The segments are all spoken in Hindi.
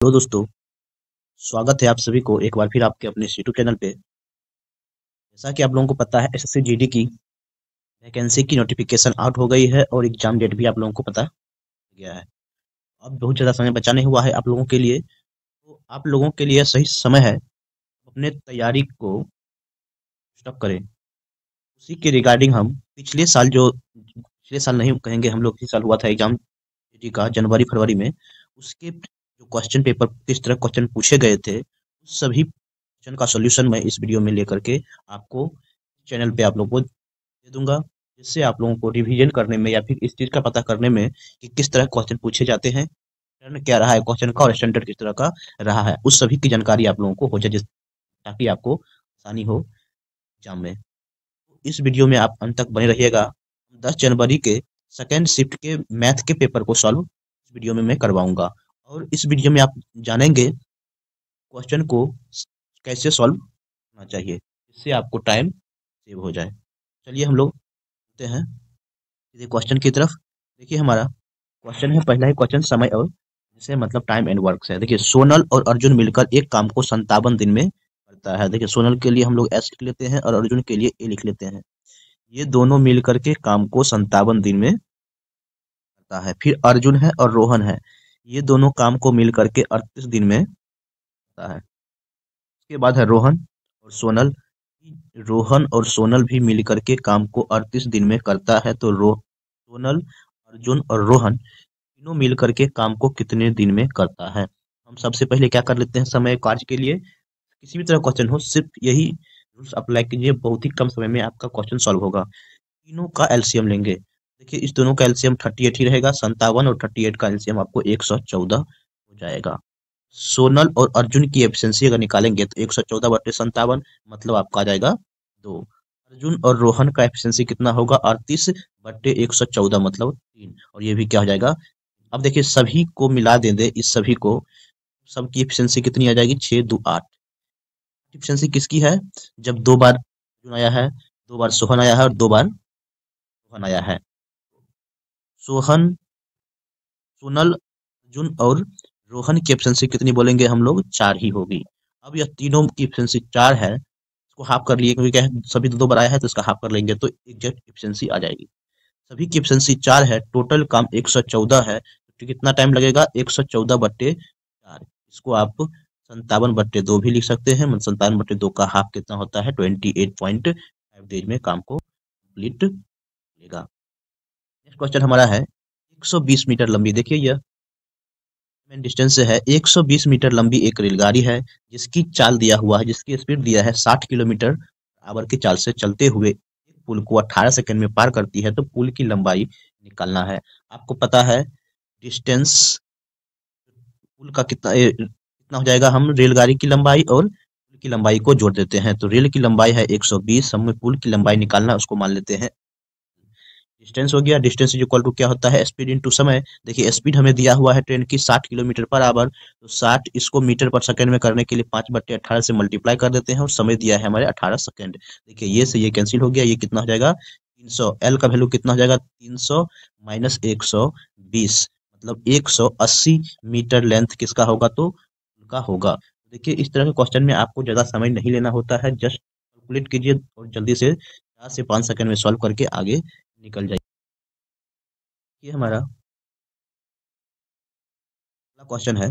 हेलो दोस्तों, स्वागत है आप सभी को एक बार फिर आपके अपने यूट्यूब चैनल पे। जैसा कि आप लोगों को पता है, एसएससी जीडी की वैकेंसी की नोटिफिकेशन आउट हो गई है और एग्जाम डेट भी आप लोगों को पता गया है। अब बहुत ज़्यादा समय बचा नहीं हुआ है आप लोगों के लिए, तो आप लोगों के लिए सही समय है अपने तैयारी को स्टॉप करें। उसी के रिगार्डिंग हम पिछले साल नहीं कहेंगे, हम लोग इसी साल हुआ था एग्जाम जीडी का जनवरी फरवरी में। उसके जो क्वेश्चन पेपर किस तरह क्वेश्चन पूछे गए थे, उस सभी क्वेश्चन का सॉल्यूशन मैं इस वीडियो में लेकर के आपको चैनल पे आप लोगों को दे दूंगा, जिससे आप लोगों को रिवीजन करने में या फिर इस चीज़ का पता करने में कि किस तरह क्वेश्चन पूछे जाते हैं, पैटर्न क्या रहा है क्वेश्चन का और स्टैंडर्ड किस तरह का रहा है, उस सभी की जानकारी आप लोगों को हो जाए, ताकि आपको आसानी हो एग्जाम में। तो इस वीडियो में आप अंत तक बने रहिएगा। 10 जनवरी के सेकेंड शिफ्ट के मैथ के पेपर को सॉल्व इस वीडियो में मैं करवाऊंगा, और इस वीडियो में आप जानेंगे क्वेश्चन को कैसे सॉल्व करना चाहिए, इससे आपको टाइम सेव हो जाए। चलिए हम लोग चलते हैं सीधे क्वेश्चन की तरफ। देखिए हमारा क्वेश्चन है, पहला ही क्वेश्चन समय और जैसे मतलब टाइम एंड वर्क है। देखिए सोनल और अर्जुन मिलकर एक काम को 57 दिन में करता है। देखिए सोनल के लिए हम लोग एस लिख लेते हैं और अर्जुन के लिए ए लिख लेते हैं। ये दोनों मिलकर के काम को 57 दिन में करता है। फिर अर्जुन है और रोहन है, ये दोनों काम को मिल करके 38 दिन में करता है। उसके बाद है रोहन और सोनल। रोहन और सोनल भी मिलकर के काम को 38 दिन में करता है। तो सोनल, अर्जुन और रोहन तीनों मिलकर के काम को कितने दिन में करता है। हम सबसे पहले क्या कर लेते हैं, समय कार्य के लिए किसी भी तरह क्वेश्चन हो सिर्फ यही रूल्स अप्लाई कीजिए, बहुत ही कम समय में आपका क्वेश्चन सॉल्व होगा। तीनों का एलसीएम लेंगे। देखिए इस दोनों का एलसीएम 38 ही रहेगा, 57 और 38 का एलसीएम आपको 114 हो जाएगा। सोनल और अर्जुन की एफिशिएंसी अगर निकालेंगे तो 114/57 मतलब आपका आ जाएगा 2। अर्जुन और रोहन का एफिशिएंसी कितना होगा, 38/114 मतलब 3, और ये भी क्या हो जाएगा। अब देखिए सभी को मिला देंगे, इस सभी को सबकी एफिशिएंसी कितनी आ जाएगी, 6 2 8। एफिशिएंसी किसकी है, जब 2 बार अर्जुन आया है, 2 बार सोहन आया है और 2 बार रोहन आया है। सोहन, सोनल, अर्जुन और रोहन की एफिशिएंसी कितनी बोलेंगे हम लोग, 4 ही होगी। अब यह तीनों की एफिशिएंसी 4 है, इसको हाफ कर लिए क्योंकि क्या है सभी दो दो बार आया है, तो इसका हाफ कर लेंगे तो एग्जैक्ट एफिशिएंसी आ जाएगी। सभी की एफिशिएंसी 4 है, टोटल काम 114 है, तो कितना टाइम लगेगा, 114/4। इसको आप 57/2 भी लिख सकते हैं। 57/2 का हाफ कितना होता है, 28.5 डेज में काम को कंप्लीट लेगा। नेक्स्ट क्वेश्चन हमारा है 120 मीटर लंबी। देखिए यह मेन डिस्टेंस से है, 120 मीटर लंबी एक रेलगाड़ी है जिसकी चाल दिया हुआ है, जिसकी स्पीड दिया है 60 किलोमीटर आवर की चाल से चलते हुए एक पुल को 18 सेकंड में पार करती है। तो पुल की लंबाई निकालना है। आपको पता है डिस्टेंस पुल का कितना हो जाएगा, हम रेलगाड़ी की लंबाई और पुल की लंबाई को जोड़ देते हैं। तो रेल की लंबाई है 120, हमें पुल की लंबाई निकालना है, उसको मान लेते हैं डिस्टेंस हो गया। डिस्टेंस इज इक्वल टू क्या होता है, स्पीड इनटू समय। देखिए स्पीड हमें दिया हुआ है ट्रेन की 60 किलोमीटर पर आवर, तो 60 इसको मीटर पर सेकंड में करने के लिए 5/18 से मल्टीप्लाई कर देते हैं, और समय दिया है हमारे 18 सेकंड। देखिए ये से ये कैंसिल हो गया, ये कितना हो जाएगा 300। एल का वैल्यू कितना हो जाएगा, 300 माइनस 120 मतलब 180 मीटर लेंथ किसका होगा, तो उनका होगा। देखिए इस तरह के क्वेश्चन में आपको ज्यादा समय नहीं लेना होता है, जस्ट कैलकुलेट कीजिए और जल्दी से 4 से 5 सेकंड में सॉल्व करके आगे निकल जाइए। ये हमारा अगला क्वेश्चन है,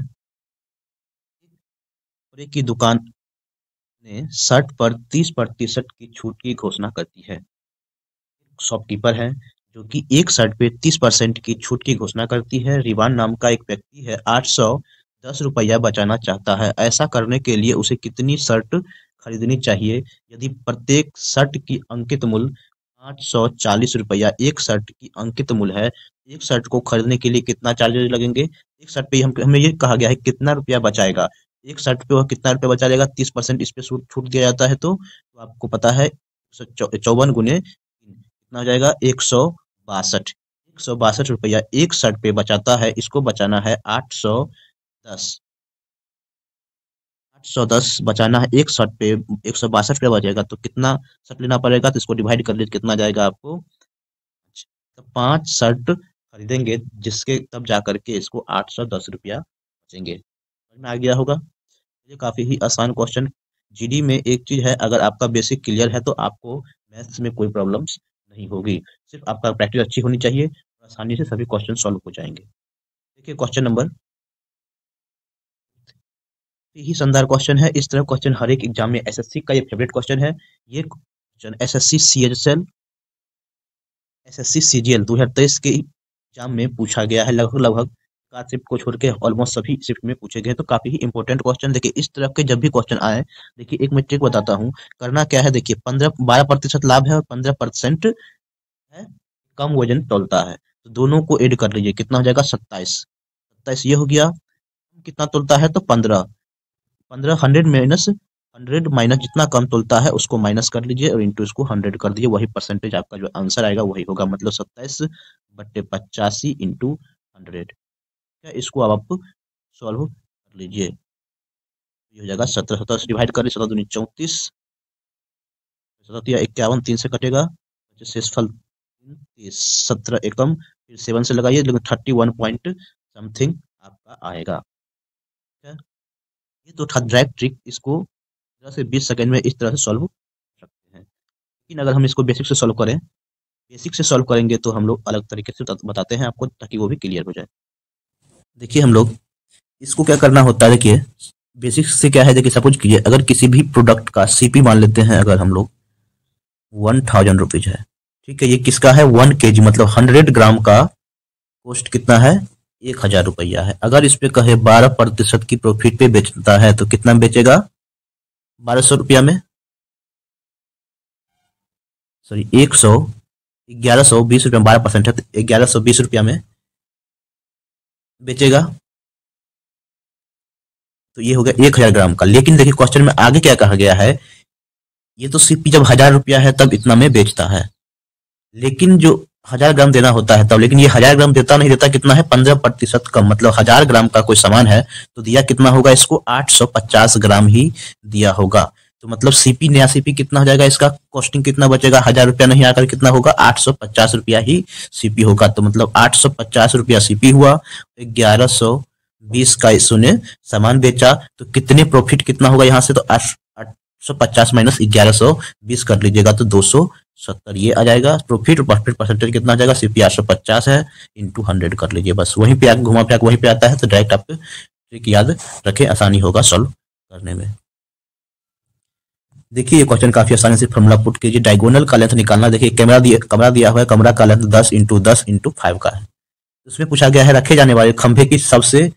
कपड़े की दुकान ने शर्ट पर 30% की छूट की घोषणा करती है। शॉपकीपर है जो कि एक शर्ट पे 30% की छूट की घोषणा करती है। रिवान नाम का एक व्यक्ति है, 810 रुपया बचाना चाहता है। ऐसा करने के लिए उसे कितनी शर्ट खरीदनी चाहिए। यदि प्रत्येक शर्ट की अंकित मूल्य 840 रुपया एक शर्ट की अंकित मूल्य है, एक शर्ट को खरीदने के लिए कितना चार्जेज लगेंगे। एक शर्ट पे हम हमें ये कहा गया है कितना रुपया बचाएगा, एक शर्ट पे वह कितना रुपया बचा लेगा, 30% इस पे छूट छूट दिया जाता है। तो आपको पता है 54 गुने कितना हो जाएगा, 162 एक शर्ट पे बचाता है, इसको बचाना है 810। 810 बचाना है एक शर्ट पे, 162 बचेगा तो कितना शर्ट लेना पड़ेगा, तो इसको डिवाइड कर लीजिए कितना जाएगा आपको। तो 5 शर्ट खरीदेंगे जिसके तब जा करके इसको 810 रुपया बचेंगे। में आ गया होगा। ये काफी ही आसान क्वेश्चन। जीडी में एक चीज है, अगर आपका बेसिक क्लियर है तो आपको मैथ्स में कोई प्रॉब्लम्स नहीं होगी। सिर्फ आपका प्रैक्टिस अच्छी होनी चाहिए और आसानी से सभी क्वेश्चन सॉल्व हो जाएंगे। देखिए क्वेश्चन नंबर, ही शानदार क्वेश्चन है। इस तरह क्वेश्चन हर एक एग्जाम में, एसएससी का ये फेवरेट क्वेश्चन है। ये question SSC CHL, SSC CGL 2023 के एग्जाम में पूछा गया है। लगभग लगभग का शिफ्ट को छोड़ के ऑलमोस्ट सभी शिफ्ट में पूछे गए, तो काफी ही इंपॉर्टेंट क्वेश्चन। देखिए इस तरह के जब भी क्वेश्चन आए, देखिए एक मैं ट्रिक बताता हूँ। करना क्या है, देखिए 12% लाभ है और 15% है कम वजन तौलता है, तो दोनों को ऐड कर लीजिए, कितना हो जाएगा 27। 27 ये हो गया। कितना तौलता है तो 15। 15 100 माइनस जितना कम तोलता है उसको माइनस कर लीजिए और इंटू इसको 100 कर दीजिए, वही परसेंटेज आपका जो आंसर आएगा वही होगा। मतलब 27/85 इंटू 100। क्या इसको अब आप सॉल्व कर लीजिए, ये हो जाएगा 17। 17 से डिवाइड कर लीजिए, 17 दूनी 34, 17 51, 3 से कटेगा, शेषफल 30, 17 एकम, फिर 7 से लगाइए, लेकिन 31 पॉइंट समथिंग आपका आएगा। ये तो था डायरेक्ट ट्रिक, इसको 15 से 20 सेकंड में इस तरह से सॉल्व कर सकते हैं। लेकिन अगर हम इसको बेसिक से सॉल्व करें, बेसिक से सॉल्व करेंगे तो हम लोग अलग तरीके से बताते हैं आपको, ताकि वो भी क्लियर हो जाए। देखिए हम लोग इसको क्या करना होता है, देखिए बेसिक से क्या है, देखिए सपोज कीजिए अगर किसी भी प्रोडक्ट का सीपी मान लेते हैं, अगर हम लोग 1000 रुपीज है, ठीक है, ये किसका है 1 kg, मतलब 100 ग्राम का कॉस्ट कितना है 1000 रुपया है। अगर इस पे कहे 12% की प्रॉफिट पे बेचता है तो कितना बेचेगा 1200 रुपया में, सॉरी 1120 रुपया, 12% है तो 1120 रुपया में बेचेगा। तो ये हो गया 1000 ग्राम का। लेकिन देखिए क्वेश्चन में आगे क्या कहा गया है, ये तो सीपी जब 1000 रुपया है तब इतना में बेचता है, लेकिन जो 1000 ग्राम देना होता है तब, लेकिन ये 1000 ग्राम देता नहीं, देता कितना है 15% कम, मतलब 1000 ग्राम का कोई सामान है तो दिया कितना होगा इसको 850 ग्राम ही दिया होगा। तो मतलब सीपी, नया सीपी कितना हो जाएगा, इसका कॉस्टिंग कितना बचेगा, 1000 रुपया नहीं आकर कितना होगा 850 रुपया ही सीपी होगा। तो मतलब 850 रुपया सीपी हुआ, 1120 का इसने सामान बेचा, तो कितने प्रॉफिट कितना होगा यहाँ से, तो 850 माइनस 1120 कर लीजिएगा तो 270 ये आ जाएगा प्रॉफिट। और प्रॉफिट परसेंटेज कितना आ जाएगा, सीपी 850 है इंटू 100 कर लीजिए, बस वहीं पे आके घुमा फिरा वहीं पे आता है। तो डायरेक्ट आप ट्रिक याद रखें, आसानी होगा सॉल्व करने में। देखिए ये क्वेश्चन काफी आसानी से फॉर्मूला पुट कीजिए। डायगोनल का लेंथ निकालना, देखिए कमरा दिया हुआ है, कमरा का लेंथ 10 इंटू 10 इंटू 5 का है। उसमें पूछा गया है रखे जाने वाले खंभे की सबसे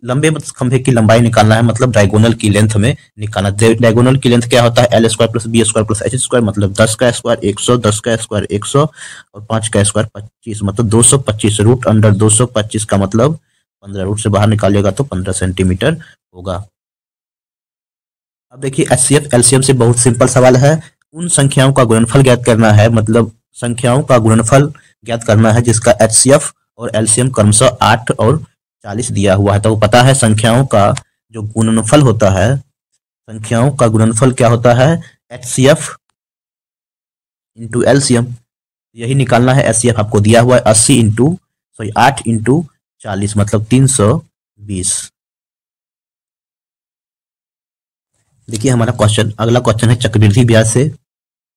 लंबे खंभे की लंबाई निकालना है, मतलब डायगोनल की लेंथ में निकालना। डायगोनल की लेंथ क्या होता है, L square plus B square plus H square, मतलब 10 का स्क्वायर 100, 10 का स्क्वायर 100 और 5 का स्क्वायर 25, मतलब 225 रूट अंडर 225 का मतलब 15, रूट से बाहर निकालिएगा तो 15 सेंटीमीटर होगा। अब देखिए एचसीएफ एलसीएम से बहुत सिंपल सवाल है। उन संख्याओं का गुणनफल ज्ञात करना है, मतलब संख्याओं का गुणनफल ज्ञात करना है जिसका एचसीएफ और एलसीएम क्रमशः 8 और 40 दिया हुआ है। तो पता है संख्याओं का जो गुणनफल होता है, संख्याओं का गुणनफल क्या होता है, एचसीएफ इंटू एलसीएम, यही निकालना है। एचसीएफ आपको दिया हुआ है 80 इंटू 8 इंटू 40, मतलब 320। देखिए हमारा क्वेश्चन, अगला क्वेश्चन है चक्रवृद्धि ब्याज से।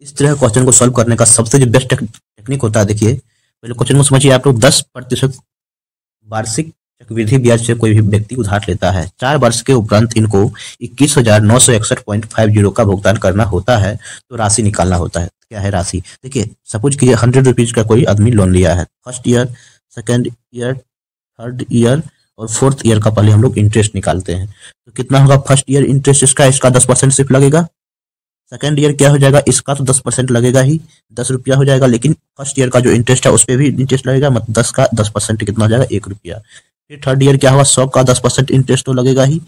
इस तरह क्वेश्चन को सॉल्व करने का सबसे जो बेस्ट टेक्निक होता है, देखिए पहले क्वेश्चन को समझिए आप लोग। 10% वार्षिक चक्रवृद्धि ब्याज से कोई भी व्यक्ति उधार लेता है, 4 वर्ष के उपरांत इनको 21,961.50 का भुगतान करना होता है, तो राशि निकालना होता है। क्या है राशि, देखिए सपोज कीजिए 100 रुपीज का कोई आदमी लोन लिया है। First year, second year, third year और फोर्थ ईयर का पहले हम लोग इंटरेस्ट निकालते हैं। तो कितना होगा फर्स्ट ईयर इंटरेस्ट, इसका 10% सिर्फ लगेगा। सेकेंड ईयर क्या हो जाएगा, इसका तो 10% लगेगा ही, 10 रुपया हो जाएगा। लेकिन फर्स्ट ईयर का जो इंटरेस्ट है उस पर भी इंटरेस्ट लगेगा, मतलब 10 का 10% कितना हो जाएगा 1 रुपया। फिर थर्ड ईयर क्या होगा, 100 का 10% इंटरेस्ट तो लगेगा ही,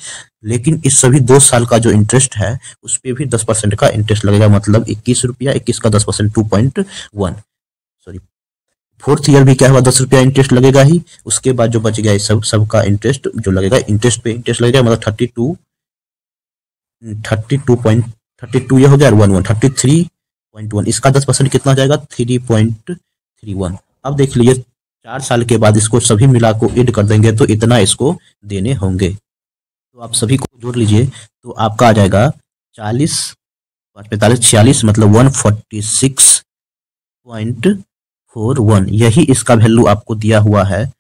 लेकिन इस सभी 2 साल का जो इंटरेस्ट है उस पर भी 10% का इंटरेस्ट लगेगा, मतलब 21 रुपया। 21 का 10% 2.1, सॉरी। फोर्थ ईयर भी क्या होगा, 10 रुपया इंटरेस्ट लगेगा ही। उसके बाद जो बच गया सब का इंटरेस्ट जो लगेगा, इंटरेस्ट पे इंटरेस्ट लगेगा, मतलब 32 ये हो गया, 33.1, इसका 10% कितना हो जाएगा 3.31। अब देख लीजिए 4 साल के बाद इसको सभी मिला को ऐड कर देंगे तो इतना इसको देने होंगे। तो आप सभी को जोड़ लीजिए तो आपका आ जाएगा 40, 45, 46 मतलब 146.41। यही इसका वैल्यू आपको दिया हुआ है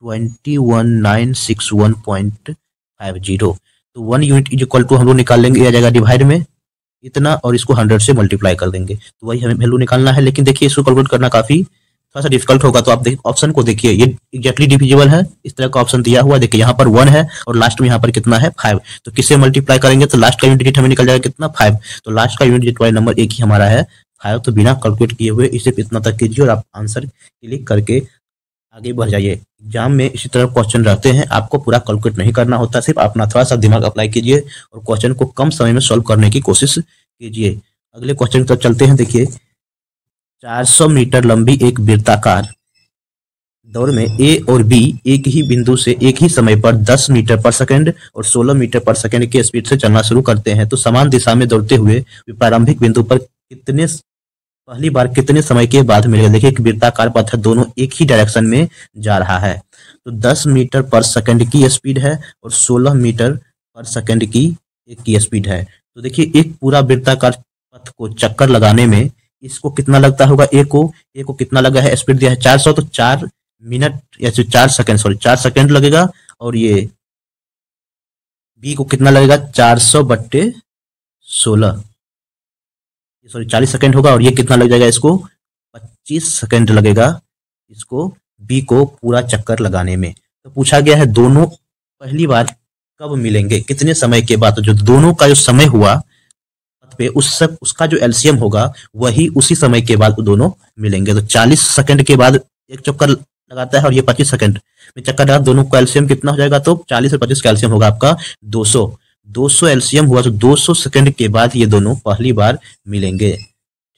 21961.50। तो 1 यूनिट इज इक्वल टू हम लोग निकाल लेंगे, आ जाएगा डिवाइड में इतना और इसको 100 से मल्टीप्लाई कर देंगे, तो वही हमें वैल्यू निकालना है। लेकिन देखिए इसको कैलकुलेट करना काफी थोड़ा सा डिफिकल्ट होगा, तो आप देखिए ऑप्शन को देखिए, ये एग्जैक्टली डिविजिबल है, इस तरह का ऑप्शन दिया हुआ। देखिए यहाँ पर 1 है और लास्ट में यहाँ पर कितना है 5, तो किससे मल्टीप्लाई करेंगे तो लास्ट का यूनिट डिजिट हमें निकल जाएगा कितना 5, तो लास्ट का यूनिट डिजिट वाला नंबर एक ही हमारा है 5। तो बिना कैलकुलेट किए हुए इसे इतना तक कीजिए और आप आंसर क्लिक करके आगे बढ़ जाइए। एग्जाम में इसी तरह क्वेश्चन रहते हैं, आपको पूरा कैलकुलेट नहीं करना होता, सिर्फ अपना थोड़ा सा दिमाग अप्लाई कीजिए और क्वेश्चन को कम समय में सॉल्व करने की कोशिश कीजिए। अगले क्वेश्चन की तरफ चलते हैं। देखिए 400 मीटर लंबी एक वृत्ताकार दौड़ में ए और बी एक ही बिंदु से एक ही समय पर 10 मीटर पर सेकंड और 16 मीटर पर सेकंड की स्पीड से चलना शुरू करते हैं, तो समान दिशा में दौड़ते हुए प्रारंभिक बिंदु पर पहली बार कितने समय के बाद मिलेगा। देखिए एक वृत्ताकार पथ है, दोनों एक ही डायरेक्शन में जा रहा है, तो 10 मीटर पर सेकंड की स्पीड है और 16 मीटर पर सेकंड की एक की स्पीड है। तो देखिए एक पूरा वृत्ताकार पथ को चक्कर लगाने में इसको कितना लगता होगा, ए को कितना लगा है, स्पीड दिया है 400, तो 4 मिनट या 4 सेकंड, सॉरी 4 सेकंड लगेगा। और ये बी को कितना लगेगा 400/16, सॉरी 40 सेकंड होगा। और ये कितना लग जाएगा, इसको 25 सेकंड लगेगा इसको बी को पूरा चक्कर लगाने में। तो पूछा गया है दोनों पहली बार कब मिलेंगे, कितने समय के बाद। तो जो दोनों का जो समय हुआ पे उसका जो एलसीएम होगा वही उसी समय के बाद दोनों मिलेंगे। तो 40 सेकंड के बाद एक चक्कर लगाता है और ये 25 सेकंड में चक्कर लगा, दोनों का एलसीएम कितना हो जाएगा, तो 40 और 25 का एलसीएम होगा आपका 200 एलसीएम हुआ, तो 200 सेकंड के बाद ये दोनों पहली बार मिलेंगे।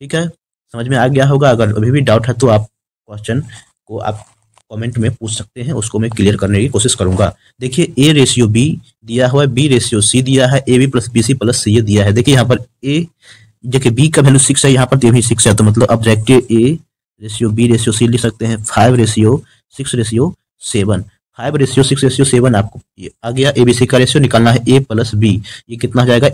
ठीक है, समझ में आ गया होगा। अगर अभी भी डाउट है तो आप क्वेश्चन को आप कमेंट में पूछ सकते हैं, उसको मैं क्लियर करने की कोशिश करूंगा। देखिए ए रेशियो बी दिया हुआ है, बी रेशियो सी दिया है, A B plus B C plus C ये दिया है। देखिए यहाँ पर ए, देखिए बी का वैल्यू 6 है, यहाँ पर भी 6 है, तो मतलब objective A ratio B ratio C लिख सकते हैं 5:6:7। 5:6:7 आपको ये आ गया। एबीसी का रेशियो निकालना है ए प्लस बी, ये कितना जाएगा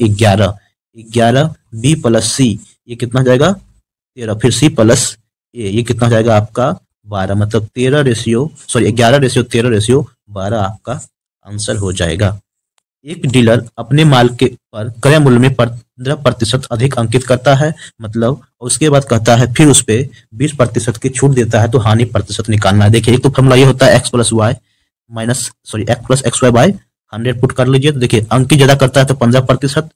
11 बी प्लस सी ये कितना जाएगा 13, फिर सी प्लस ए ये कितना जाएगा आपका 12, मतलब 11:13:12 आपका आंसर हो जाएगा। एक डीलर अपने माल के पर क्रय मूल्य में 15% अधिक अंकित करता है, मतलब उसके बाद कहता है फिर उस पे 20% की छूट देता है, तो हानि प्रतिशत निकालना है। देखिए एक तो फॉर्मूला ये होता है x plus x y by 100 put कर लीजिए। तो देखिए अंकित ज्यादा करता है तो 15%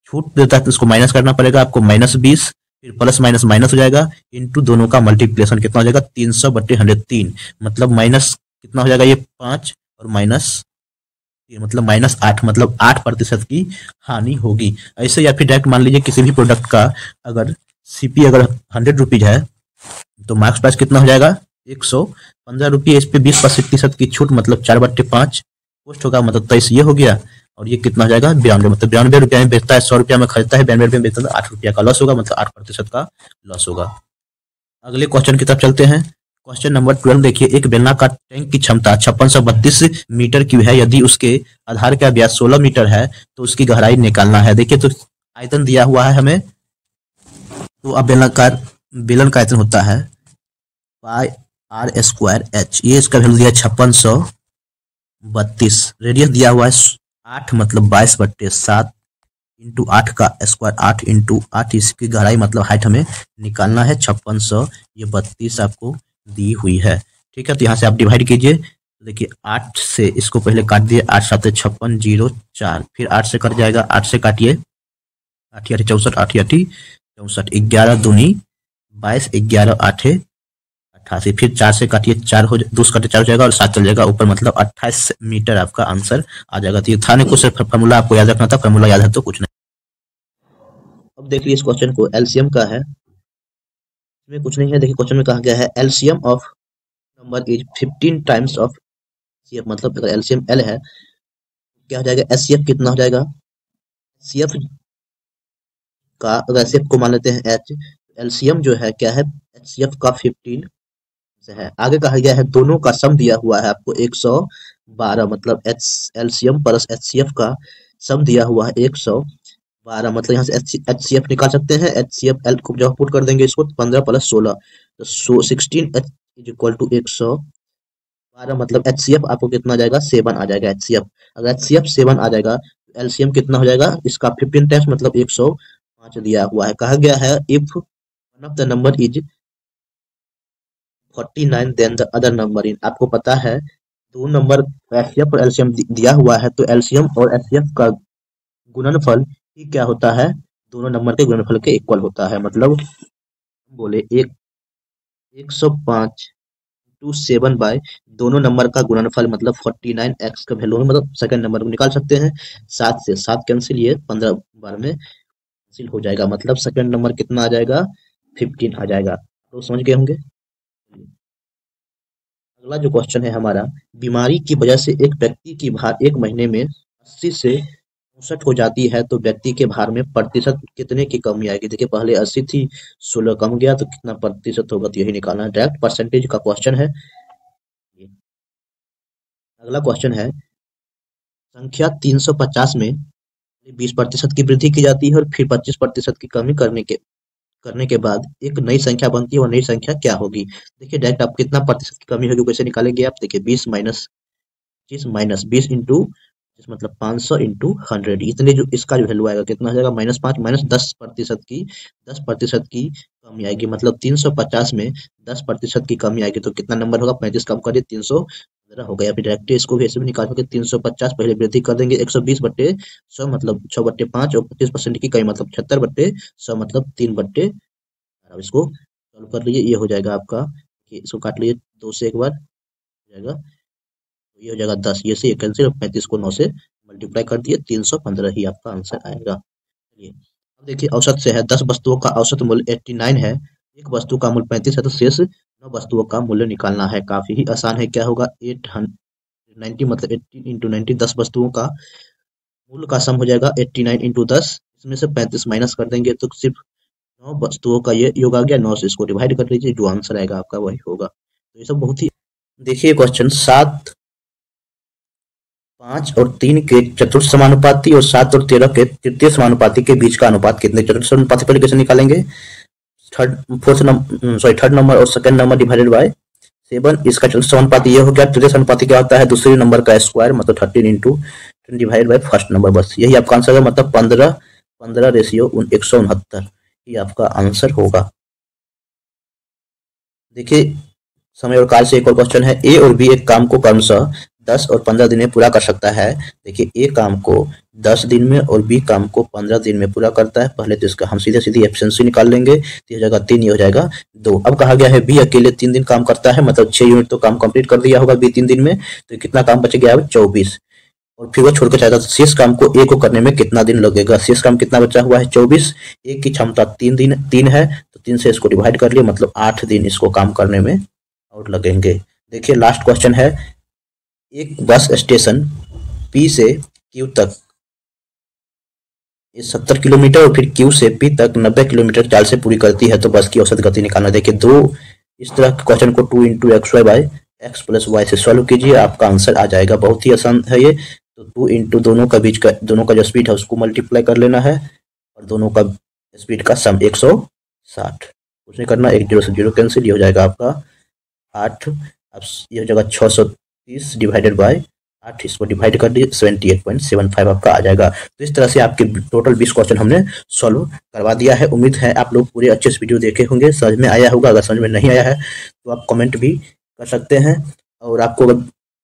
छूट देता है, तो इसको माइनस करना पड़ेगा आपको -20, फिर प्लस माइनस माइनस हो जाएगा, इंटू दोनों का मल्टीप्लिकेशन कितना हो जाएगा 300/103, मतलब माइनस कितना हो जाएगा ये 5 और माइनस मतलब -8, मतलब 8% की हानि होगी। ऐसे या फिर डायरेक्ट मान लीजिए किसी भी प्रोडक्ट का अगर सीपी अगर 100 रुपीज है तो मार्क्स प्राइस कितना हो जाएगा 115 रुपये, इस पे 20% की छूट मतलब 4/5 पोस्ट होगा, मतलब 23 ये हो गया। और ये कितना हो जाएगा 92, मतलब 92 रुपया में बेचता है, 100 रुपया में खरीदता है, 92 रुपये में बेचता है, 8 रुपया का लॉस होगा, मतलब 8% का लॉस होगा। अगले क्वेश्चन की तरफ चलते हैं। क्वेश्चन नंबर 12 देखिए एक बेलनाकार टैंक की क्षमता 5632 मीटर की है, यदि उसके आधार का व्यास 16 मीटर है तो उसकी गहराई निकालना है। देखिए तो आयतन दिया हुआ है हमें, तो अब बेलन का आयतन होता है πr²h, ये इसका वैल्यू दिया 5632, रेडियस दिया हुआ है 8 मतलब 22/7 इंटू 8 का स्क्वायर 8 इंटू 8, इसकी गहराई मतलब हाइट हमें निकालना है 5632 आपको दी हुई है। ठीक है, तो यहाँ से आप डिवाइड कीजिए। देखिए 8 से इसको पहले काट दिए, 8 7 56 0 4, फिर 8 से कट जाएगा, 8 से काटिए 8 8 64, 8 8 64, 11 दूनी 22, 11 8 88, फिर 4 से काटिए 4 हो 2 से काटे 4 हो जाएगा और 7 चल जाएगा ऊपर, मतलब 28 मीटर आपका आंसर आ जाएगा। तो ये था नहीं, कुछ फॉर्मूला आपको याद रखना था, फॉर्मूला याद है तो कुछ नहीं। अब देखिए इस क्वेश्चन को एलसीएम का है, इसमें कुछ नहीं है। देखिए क्वेश्चन में कहा गया है LCM of number is 15 times of CF, मतलब अगर एलसीएम एल है क्या हो जाएगा एचसीएफ कितना हो जाएगा, सीएफ का अगर एचसीएफ को मान लेते हैं एच, एलसीएम जो है क्या है एचसीएफ का 15 से है। आगे कहा गया है दोनों का सम दिया हुआ है आपको 12 मतलब एलसीएम प्लस एचसीएफ का सम दिया हुआ है 112, मतलब यहाँ से एचसीएफ निकाल सकते हैं। एचसीएफ एल को जब पुट कर देंगे इसको 15 प्लस 16 तो 16 एच इज इक्वल टू 112, मतलब एचसीएफ आपको कितना आ जाएगा 7 आ जाएगा एचसीएफ। अगर एचसीएफ 7 आ जाएगा तो एलसीएम कितना हो जाएगा इसका 15 टाइम्स मतलब 105 दिया हुआ है। कहा गया है if one of the number is 49 then the other number in, आपको पता है दो नंबर एचसीएफ और एलसीएम दिया हुआ है, तो एलसीएम और एचसीएफ का गुणनफल ही क्या होता है, दोनों नंबर के गुणनफल के इक्वल होता है। मतलब बोले 105 टू 7 बाय दोनों नंबर का गुणनफल मतलब 49, एक्स का वैल्यू मतलब सेकंड नंबर को निकाल सकते हैं। 7 से 7 कैंसिल, ये 15 बार में कैंसिल हो जाएगा, मतलब सेकंड नंबर कितना आ जाएगा 15 आ जाएगा। तो समझ गए होंगे। अगला जो क्वेश्चन है हमारा, बीमारी की वजह से एक व्यक्ति की भार एक महीने में 80 से 64 हो जाती है, तो व्यक्ति के भार में प्रतिशत कितने की कमी आएगी। देखिए पहले 80 थी, 16 कम गया तो कितना प्रतिशत होगा, तो यही निकालना है। डायरेक्ट परसेंटेज का क्वेश्चन है। अगला क्वेश्चन है, संख्या 350 में 20% की वृद्धि की जाती है और फिर 25% की कमी करने के बाद एक नई संख्या बनती है, और नई संख्या क्या होगी। देखिए डायरेक्ट आप कितना प्रतिशत की कमी होगी कैसे निकालेंगे आप, देखिए 20 माइनस 25 माइनस 20 इंटू मतलब 500 इंटू 100, इतने जो इसका जो वैल्यू आएगा कितना हो जाएगा -5 माइनस 10% की कमी आएगी, मतलब 350 में 10% की कमी आएगी तो कितना नंबर होगा, 35 कम कर दिए 315 हो गया। फिर डायरेक्ट इसको भी ऐसे भी निकाल सकते 350 पहले वृद्धि कर देंगे 120/100 मतलब 6/5 और 25% की कमी मतलब 76/100 मतलब 3/, अब इसको सॉल्व कर लीजिए, ये हो जाएगा आपका, इसको काट लीजिए 2 से एक बार हो जाएगा, तो ये हो जाएगा 10, ये से कैंसिल, 35 को 9 से मल्टीप्लाई कर दिए 315 ही आपका आंसर आएगा। चलिए अब देखिए औसत से है, 10 वस्तुओं का औसत मूल्य 89 है, एक वस्तु का मूल्य 35 है, तो शेष 9 वस्तुओं का मूल्य निकालना है। काफी ही आसान है, क्या होगा 890 मतलब 18 इंटू 90, 10 वस्तुओं का मूल्य का सम हो जाएगा 89 इंटू 10, इसमें से 35 माइनस कर देंगे तो सिर्फ 9 वस्तुओं का ये योग आ गया, 9 से इसको डिवाइड कर लीजिए, जो आंसर आएगा आपका वही होगा। तो ये सब बहुत ही, देखिए क्वेश्चन 7, 5 और 3 के चतुर्थ समानुपाती और 7 और 13 के तृतीय समानुपाती के बीच का अनुपात कितने, चतुर्थ समानुपाती पहले कैसे निकालेंगे, थर्ड नंबर और सेकंड नंबर डिवाइडेड बाय 7, इसका चतुर्थ समानुपाती ये हो गया। तृतीय समानुपाती क्या होता है, दूसरे नंबर का स्क्वायर मतलब 13 into divided by first number, बस यही आपका आंसर है, मतलब 15 रेशियो 169 ये आपका आंसर होगा। देखिए समय और काल से एक और क्वेश्चन है, ए और बी एक काम को क्रमशः 10 और 15 दिन में पूरा कर सकता है। देखिए ए काम को 10 दिन में और बी काम को 15 दिन में पूरा करता है। पहले तो इसका हम सीधी एफिशिएंसी निकाल लेंगे, तो ये हो जाएगा 3, ये हो जाएगा 2। अब कहा गया है बी अकेले 3 दिन काम करता है, मतलब 6 यूनिट तो काम कंप्लीट कर दिया होगा बी 3 दिन में, तो कितना काम बच गया है 24, और फिर वो छोड़ के चाहता, तो शेष काम को ए को करने में कितना दिन लगेगा। शेष काम कितना बचा हुआ है 24, ए की क्षमता 3 है, तो 3 से इसको डिवाइड कर लिए, मतलब 8 दिन इसको काम करने में और लगेंगे। देखिए लास्ट क्वेश्चन है, एक बस स्टेशन पी से क्यू तक 70 किलोमीटर और फिर क्यू से पी तक 90 किलोमीटर चाल से पूरी करती है, तो बस की औसत गति निकालना। देखिए दो इस तरह के क्वेश्चन को 2 into x y by x plus y से सॉल्व कीजिए, आपका आंसर आ जाएगा। बहुत ही आसान है ये, तो 2 इंटू दोनों का जो स्पीड है उसको मल्टीप्लाई कर लेना है, और दोनों का स्पीड का सम 160, कुछ नहीं करना, 1 0 से 0 कैंसिल, ये हो जाएगा आपका 8, अब ये हो जाएगा 630 डिवाइडेड बाय 8, इसको डिवाइड कर दिए 78.75 आपका आ जाएगा। तो इस तरह से आपके टोटल 20 क्वेश्चन हमने सॉल्व करवा दिया है। उम्मीद है आप लोग पूरे अच्छे से वीडियो देखे होंगे, समझ में आया होगा। अगर समझ में नहीं आया है तो आप कमेंट भी कर सकते हैं, और आपको अगर